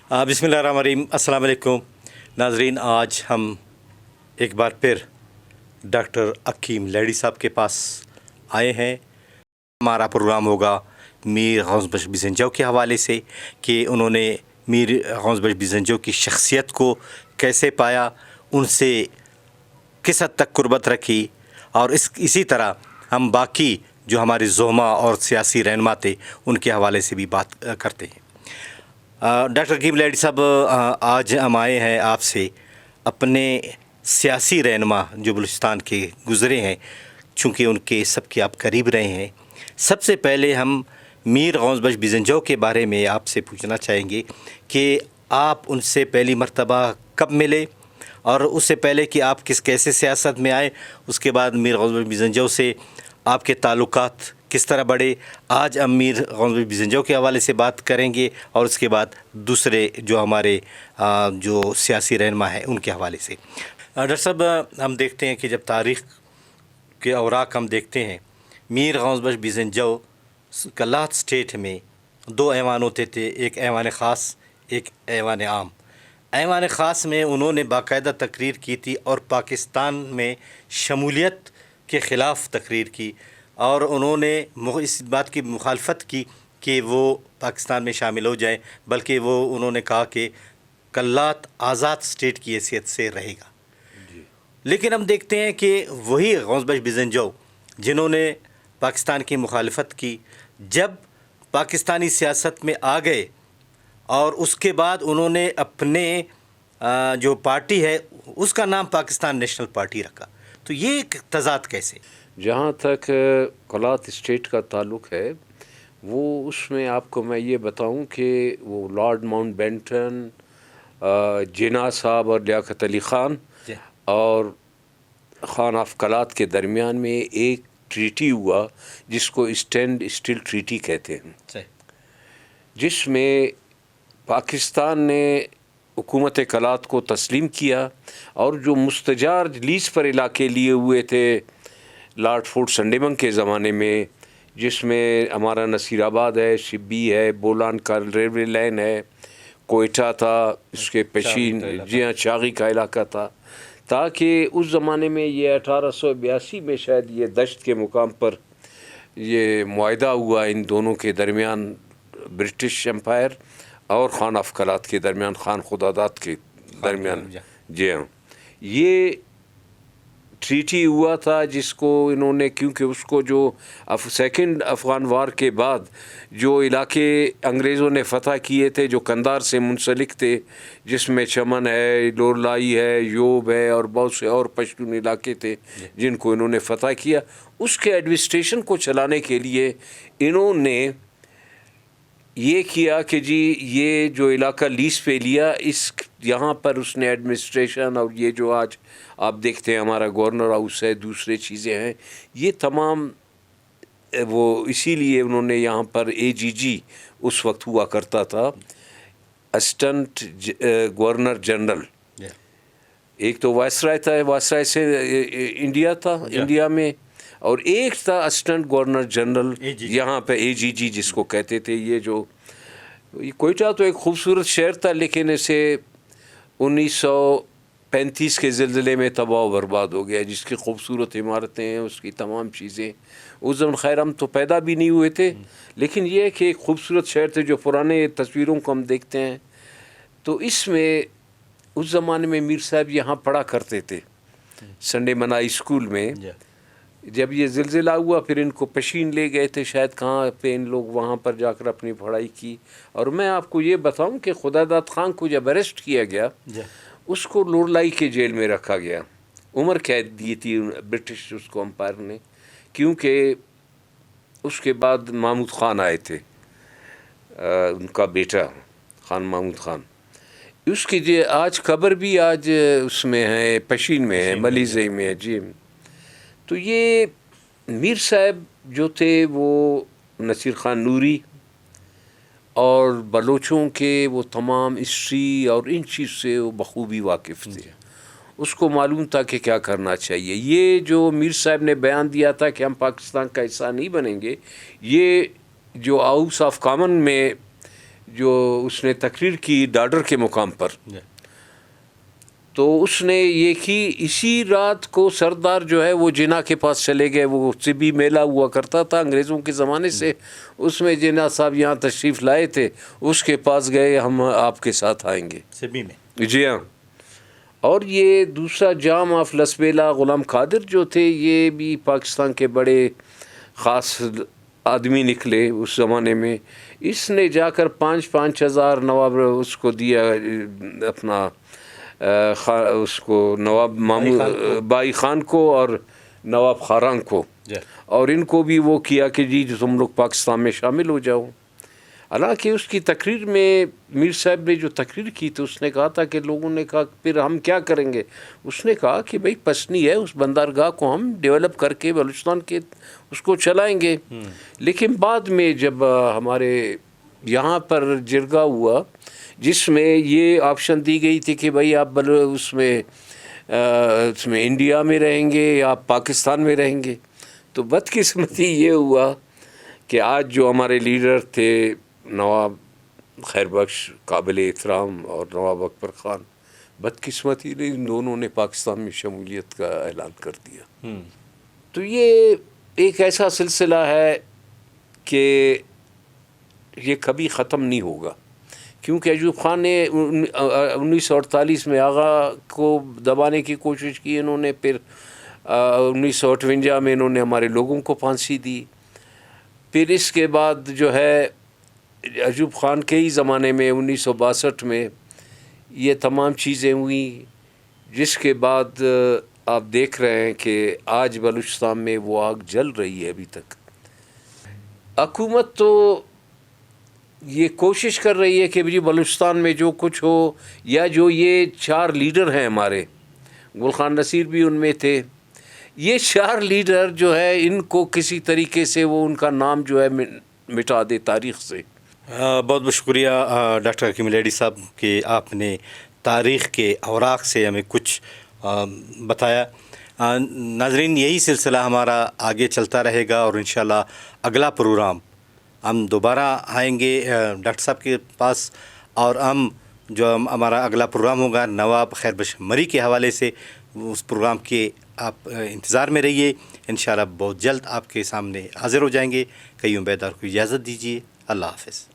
बिस्मिल्लाहिर्रहमानिर्रहीम। अस्सलाम वालेकुम नाजरीन, आज हम एक बार फिर डॉक्टर हकीम लैडी साहब के पास आए हैं। हमारा प्रोग्राम होगा मीर गौस बख्श बिज़ंजौ के हवाले से कि उन्होंने मीर गौस बख्श बिज़ंजौ की शख्सियत को कैसे पाया, उनसे किस हद तक कुर्बत रखी, और इसी तरह हम बाकी जो हमारे ज़ोमा और सियासी रहनुमा थे उनके हवाले से भी बात करते हैं। डॉक्टर हकीम लैडी साहब, आज हम आए हैं आपसे अपने सियासी रहनुमा जो बलूचिस्तान के गुज़रे हैं, चूँकि उनके सबके आप करीब रहे हैं। सबसे पहले हम मीर गौस बख्श बिज़ंजौ के बारे में आपसे पूछना चाहेंगे कि आप उनसे पहली मर्तबा कब मिले, और उससे पहले कि आप कैसे सियासत में आए, उसके बाद मीर गौस बख्श बिज़ंजौ से आपके ताल्लुकात किस तरह बढ़े। आज हम मीर गौस बख्श बिज़ंजौ के हवाले से बात करेंगे और उसके बाद दूसरे जो हमारे जो सियासी रहनुमा हैं उनके हवाले से। डॉक्टर साहब, हम देखते हैं कि जब तारीख़ के औराक हम देखते हैं, मीर गौस बख्श बिज़ंजौ कल्लात स्टेट में दो ऐवान होते थे, एक ऐवान ख़ास, एक ऐवान आम। ऐवान ख़ास में उन्होंने बाकायदा तकरीर की थी और पाकिस्तान में शमूलियत के ख़िलाफ़ तकरीर की, और उन्होंने इस बात की मुखालफत की कि वो पाकिस्तान में शामिल हो जाए, बल्कि वो उन्होंने कहा कि कल्लात आज़ाद स्टेट की हैसियत से रहेगा। लेकिन हम देखते हैं कि वही गौस बख्श बिज़ंजौ जिन्होंने पाकिस्तान की मुखालफत की, जब पाकिस्तानी सियासत में आ गए और उसके बाद उन्होंने अपने जो पार्टी है उसका नाम पाकिस्तान नेशनल पार्टी रखा, तो ये एक तज़ाद कैसे? जहाँ तक कल्लात स्टेट का ताल्लुक़ है, वो उसमें आपको मैं ये बताऊं कि वो लॉर्ड माउंटबेटन, जिन्ना साहब और लियाकत अली ख़ान और ख़ान ऑफ कल्लात के दरमियान में एक ट्रीटी हुआ जिसको स्टैंड स्टिल ट्रीटी कहते हैं, जिसमें पाकिस्तान ने हुकूमत कल्लात को तस्लीम किया और जो मुस्तजार लीज़ पर इलाके लिए हुए थे लॉर्ड फोर्ट संडेमंग के ज़माने में, जिसमें हमारा नसीराबाद है, शिब्बी है, बोलान का रेलवे लाइन है, कोयटा था, इसके पेशीन जी हाँ चागी का इलाका था, ताकि उस ज़माने में ये 1882 में शायद ये दश्त के मुकाम पर ये मुआहदा हुआ इन दोनों के दरमियान, ब्रिटिश एम्पायर और ख़ान ऑफ कल्लात के दरमियान, ख़ान खुदादाद के दरमियान। जी हाँ, ये ट्रीटी हुआ था जिसको इन्होंने, क्योंकि उसको जो सेकंड अफ़गान वार के बाद जो इलाके अंग्रेज़ों ने फ़तह किए थे जो कंधार से मुंसलिक थे, जिसमें चमन है, लोरलाई है, योब है और बहुत से और पश्तून इलाके थे जिनको इन्होंने फ़तह किया, उसके एडमिनिस्ट्रेशन को चलाने के लिए इन्होंने ये किया कि जी ये जो इलाका लीज़ पे लिया, इस यहाँ पर उसने एडमिनिस्ट्रेशन और ये जो आज आप देखते हैं हमारा गवर्नर हाउस है, दूसरे चीज़ें हैं, ये तमाम वो इसीलिए उन्होंने यहाँ पर AGG उस वक्त हुआ करता था, असिस्टेंट गवर्नर जनरल। एक तो वायसराय था, वायसराय से इंडिया था, इंडिया में, और एक था असिस्टेंट गवर्नर जनरल यहाँ पे AGG जिसको कहते थे। ये जो कोयटा तो एक खूबसूरत शहर था, लेकिन इसे 1935 के ज़िलज़िले में तबाह बर्बाद हो गया, जिसकी खूबसूरत इमारतें हैं, उसकी तमाम चीज़ें। उस ज़माने खैर हम तो पैदा भी नहीं हुए थे, लेकिन ये है कि एक खूबसूरत शहर थे। जो पुराने तस्वीरों को हम देखते हैं तो इसमें उस ज़माने में मीर साहब यहाँ पढ़ा करते थे संडे मनाई स्कूल में। जब ये ज़िलज़िला हुआ फिर इनको पेशीन ले गए थे, शायद कहाँ पे इन लोग वहाँ पर जाकर अपनी पढ़ाई की। और मैं आपको ये बताऊं कि खुदादाद खान को जब अरेस्ट किया गया, उसको लोरलाई के जेल में रखा गया, उम्र कैद दी थी ब्रिटिश उसको अम्पायर ने, क्योंकि उसके बाद महमूद ख़ान आए थे, उनका बेटा ख़ान महमूद ख़ान, उसकी जो आज खबर भी आज उसमें है, पेशीन में है, मलीज़ई में है जी। तो ये मीर साहब जो थे वो नसीर ख़ान नूरी और बलोचों के वो तमाम हिस्ट्री और इन चीज़ से वो बखूबी वाकिफ़ थे, उसको मालूम था कि क्या करना चाहिए। ये जो मीर साहब ने बयान दिया था कि हम पाकिस्तान का हिस्सा नहीं बनेंगे, ये जो हाउस ऑफ कॉमन में جو اس نے تقریر کی ڈاڈر کے مقام پر، تو اس نے یہ کی اسی رات کو سردار جو ہے وہ جناح کے پاس چلے گئے. وہ طبی میلہ ہوا کرتا تھا انگریزوں کے زمانے سے، اس میں جناح صاحب یہاں تشریف لائے تھے. اس کے پاس گئے، ہم آپ کے ساتھ آئیں گے. سبھی میں جی ہاں. اور یہ دوسرا جام آف لسبیلا غلام قادر جو تھے، یہ بھی پاکستان کے بڑے خاص آدمی نکلے اس زمانے میں. اس نے جا کر 5,000 نواب اس کو دیا، اپنا اس کو نواب بائی خان کو اور نواب خاران کو، اور ان کو بھی وہ کیا کہ جی تم لوگ پاکستان میں شامل ہو جاؤ. حالانکہ اس کی تقریر میں میر صاحب نے جو تقریر کی تو اس نے کہا تھا کہ لوگوں نے کہا پھر ہم کیا کریں گے. اس نے کہا کہ بھئی پسنی ہے، اس بندرگاہ کو ہم ڈیولپ کر کے بلوچستان کے اس کو چلائیں گے. لیکن بعد میں جب ہمارے یہاں پر جرگہ ہوا جس میں یہ آپشن دی گئی تھی کہ بھئی آپ اس میں انڈیا میں رہیں گے یا آپ پاکستان میں رہیں گے، تو بدقسمتی یہ ہوا کہ آج جو ہمارے لیڈر تھے نواب خیر بخش قابل احترام اور نواب اکبر خان، بدقسمتی نے ان دونوں نے پاکستان میں شمولیت کا اعلان کر دیا. تو یہ ایک ایسا سلسلہ ہے کہ یہ کبھی ختم نہیں ہوگا، کیونکہ ایوب خان نے 1948 میں آغا کو دبانے کی کوشش کی انہوں نے، پھر 1958 میں انہوں نے ہمارے لوگوں کو پھانسی دی. پھر اس کے بعد جو ہے ایوب خان کے ہی زمانے میں 1962 میں یہ تمام چیزیں ہوئیں، جس کے بعد آپ دیکھ رہے ہیں کہ آج بلوچستان میں وہ آگ جل رہی ہے. ابھی تک حکومت تو یہ کوشش کر رہی ہے کہ جی بلوچستان میں جو کچھ ہو، یا جو یہ 4 لیڈر ہیں ہمارے، گل خان نصیر بھی ان میں تھے، یہ 4 لیڈر جو ہے ان کو کسی طریقے سے وہ ان کا نام جو ہے مٹا دے تاریخ سے. بہت بہت شکریہ ڈاکٹر حکیم لیڈی صاحب کہ آپ نے تاریخ کے اوراق سے ہمیں کچھ بتایا. ناظرین، یہی سلسلہ ہمارا آگے چلتا رہے گا، اور انشاءاللہ اگلا پروگرام ہم دوبارہ آئیں گے ڈاکٹر صاحب کے پاس، اور ہم جو ہمارا اگلا پروگرام ہوگا نواب خیر بخش مری کے حوالے سے، اس پروگرام کے آپ انتظار میں رہیے. انشاءاللہ بہت جلد آپ کے سامنے حاضر ہو جائیں گے. قیوم بیدار کو اجازت دیجیے. اللہ حافظ.